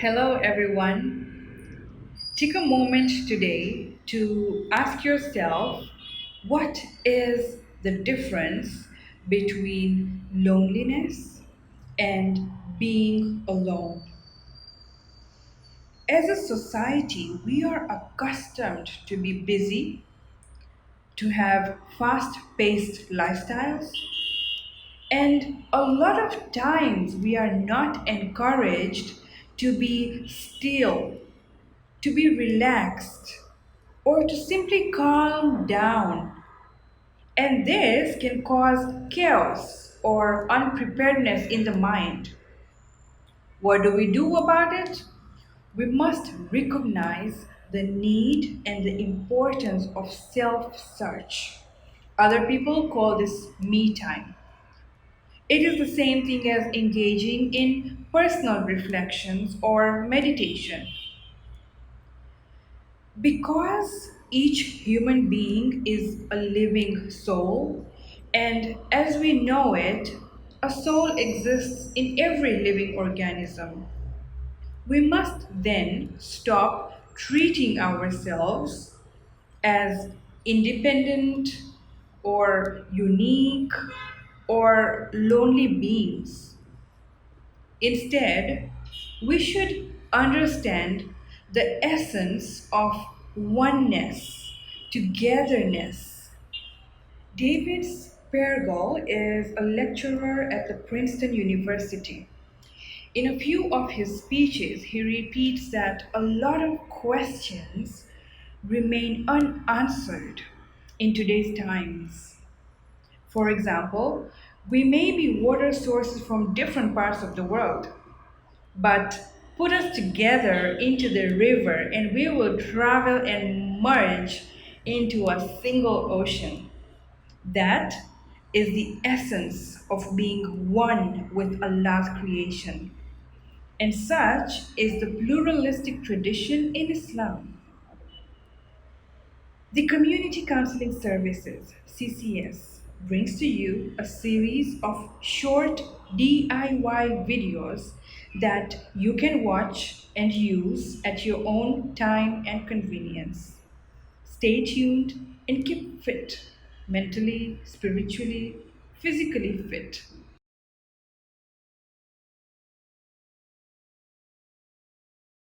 Hello, everyone. Take a moment today to ask yourself what is the difference between loneliness and being alone? As a society, we are accustomed to be busy, to have fast paced lifestyles, and a lot of times we are not encouraged to be still, to be relaxed, or to simply calm down. And this can cause chaos or unpreparedness in the mind. What do we do about it? We must recognize the need and the importance of self search. Other people call this me time. It is the same thing as engaging in personal reflections or meditation. Because each human being is a living soul, and as we know it, a soul exists in every living organism. We must then stop treating ourselves as independent or unique or lonely beings. Instead, we should understand the essence of oneness, togetherness. David Spergel is a lecturer at the Princeton University. In a few of his speeches, he repeats that a lot of questions remain unanswered in today's times. For example, we may be water sources from different parts of the world, but put us together into the river and we will travel and merge into a single ocean. That is the essence of being one with Allah's creation. And such is the pluralistic tradition in Islam. The Community Counseling Services, CCS, brings to you a series of short DIY videos that you can watch and use at your own time and convenience. Stay tuned and keep fit, mentally, spiritually, physically fit.